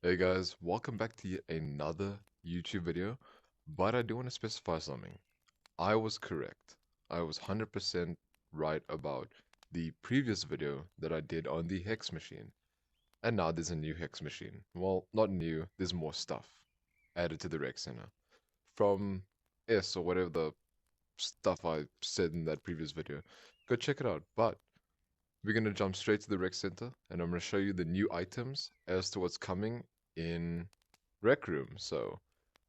Hey guys, welcome back to yet another YouTube video, but I do want to specify something. I was correct. I was 100% right about the previous video that I did on the hex machine. And now there's a new hex machine. Well, not new, there's more stuff added to the rec center. From S or whatever the stuff I said in that previous video. Go check it out. But we're going to jump straight to the rec center and I'm going to show you the new items as to what's coming in rec room. So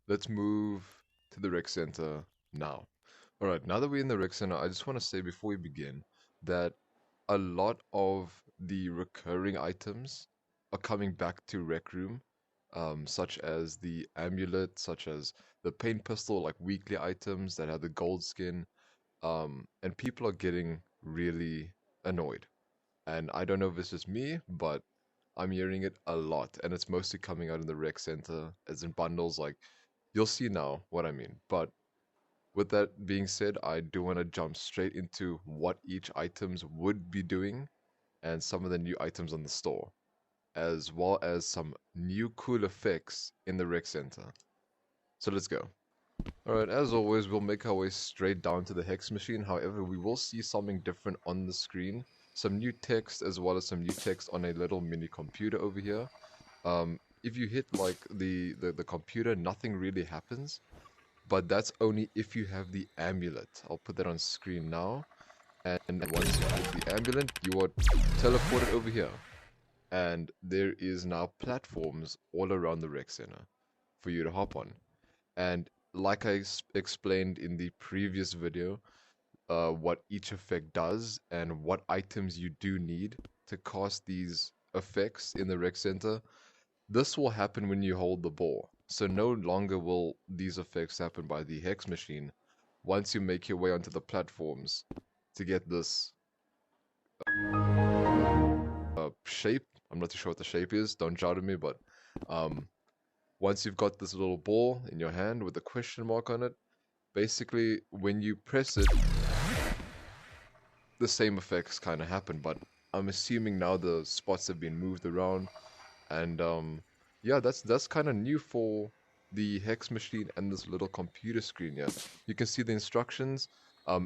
let's move to the rec center now. Alright, now that we're in the rec center, I just want to say before we begin that a lot of the recurring items are coming back to rec room, such as the amulet, such as the paint pistol, like weekly items that have the gold skin, and people are getting really annoyed. And I don't know if it's just me, but I'm hearing it a lot, and it's mostly coming out in the rec center as in bundles. Like, you'll see now what I mean. But with that being said, I do want to jump straight into what each items would be doing and some of the new items on the store, as well as some new cool effects in the rec center. So let's go. Alright, as always, we'll make our way straight down to the hex machine. However, we will see something different on the screen. Some new text as well as some new text on a little mini computer over here. If you hit like the computer, nothing really happens. But that's only if you have the amulet. I'll put that on screen now. And once you have the amulet, you are teleported over here. And there is now platforms all around the rec center for you to hop on. And like I explained in the previous video, what each effect does and what items you do need to cast these effects in the rec center, this will happen when you hold the ball. So no longer will these effects happen by the hex machine once you make your way onto the platforms to get this shape. I'm not too sure what the shape is, don't shout at me, but once you've got this little ball in your hand with a question mark on it, basically when you press it, the same effects kind of happen, but I'm assuming now the spots have been moved around, and yeah, that's kind of new for the hex machine and this little computer screen here. You can see the instructions,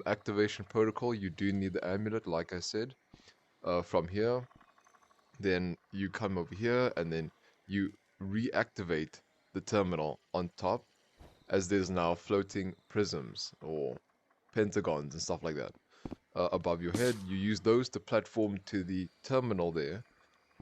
activation protocol. You do need the amulet, like I said. From here, then you come over here, and then you reactivate the terminal on top, as there's now floating prisms or pentagons and stuff like that above your head. You use those to platform to the terminal there,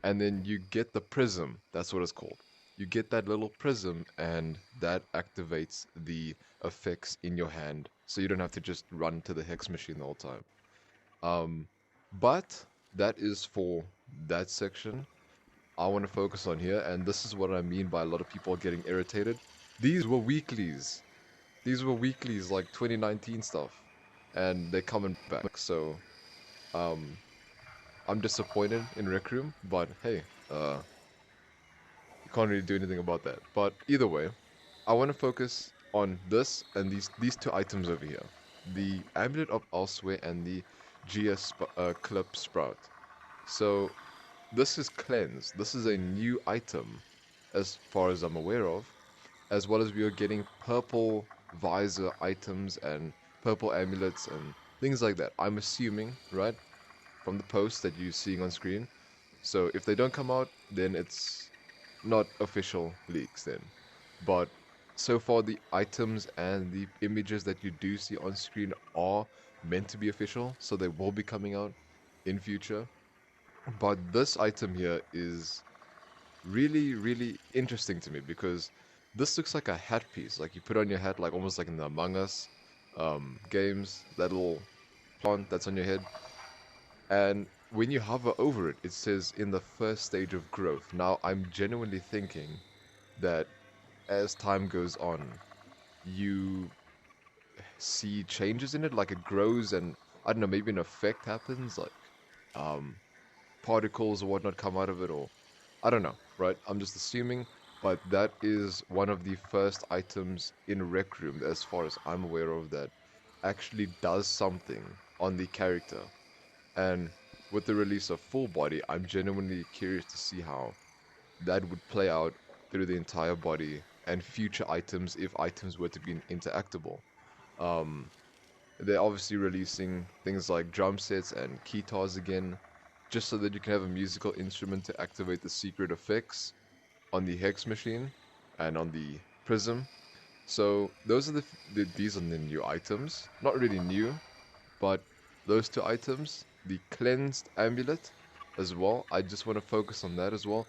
and then you get the prism. That's what it's called. You get that little prism, and that activates the effects in your hand, so you don't have to just run to the hex machine the whole time. But that is for that section. I want to focus on here, and this is what I mean by a lot of people getting irritated. These were weeklies. These were weeklies like 2019 stuff, and they're coming back. So, I'm disappointed in Rec Room, but hey, you can't really do anything about that. But either way, I want to focus on this and these two items over here: the Amulet of Elsewhere and the Clip Sprout. So this is cleansed. This is a new item, as far as I'm aware of, as well as we are getting purple visor items and purple amulets and things like that. I'm assuming, right, from the post that you're seeing on screen. So if they don't come out, then it's not official leaks then. But so far the items and the images that you do see on screen are meant to be official, so they will be coming out in future. But this item here is really interesting to me because this looks like a hat piece. Like you put on your hat, like almost like in the Among Us games, that little plant that's on your head. And when you hover over it, it says in the first stage of growth. Now, I'm genuinely thinking that as time goes on, you see changes in it, like it grows and, I don't know, maybe an effect happens, like um, particles or whatnot come out of it, or I don't know, right? I'm just assuming, but that is one of the first items in Rec Room, as far as I'm aware of, that actually does something on the character. And with the release of Full Body, I'm genuinely curious to see how that would play out through the entire body, and future items if items were to be interactable. Um, they're obviously releasing things like drum sets and guitars again, just so that you can have a musical instrument to activate the secret effects on the Hex machine and on the Prism. So those are these are the new items. Not really new, but those two items, the cleansed amulet as well. I just want to focus on that as well.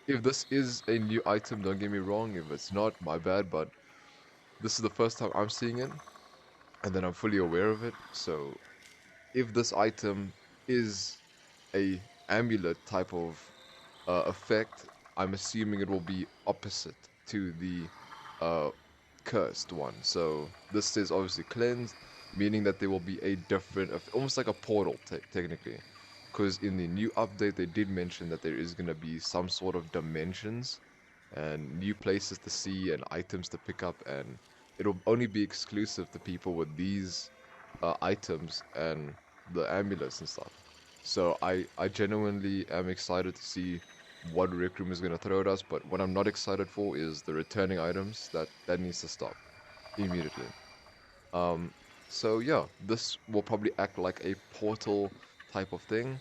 If this is a new item, don't get me wrong. If it's not, my bad. But this is the first time I'm seeing it, and then I'm fully aware of it. So if this item is a amulet type of effect, I'm assuming it will be opposite to the uh, cursed one. So this says obviously cleansed, meaning that there will be a different, almost like a portal technically. Because in the new update, they did mention that there is going to be some sort of dimensions and new places to see and items to pick up, and it'll only be exclusive to people with these items and the amulets and stuff. So I genuinely am excited to see what Rec Room is going to throw at us, but what I'm not excited for is the returning items. That needs to stop immediately. Um, so yeah, this will probably act like a portal type of thing,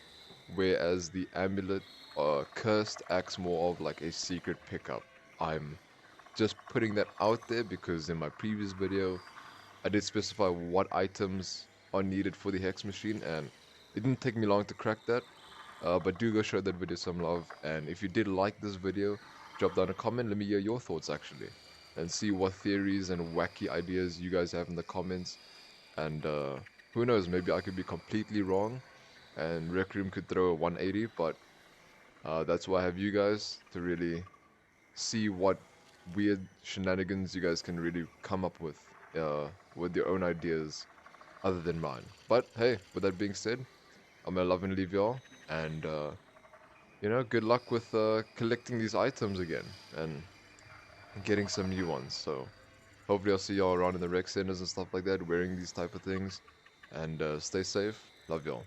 whereas the amulet cursed acts more of like a secret pickup. I'm just putting that out there because in my previous video I did specify what items are needed for the hex machine, and it didn't take me long to crack that. But do go show that video some love, and if you did like this video, drop down a comment, let me hear your thoughts actually, and see what theories and wacky ideas you guys have in the comments, and who knows, maybe I could be completely wrong, and Rec Room could throw a 180, but that's why I have you guys to really see what weird shenanigans you guys can really come up with your own ideas other than mine. But hey, with that being said, I'm gonna love and leave y'all, and good luck with collecting these items again and getting some new ones. So hopefully I'll see y'all around in the rec centers and stuff like that, wearing these type of things, and stay safe. Love y'all.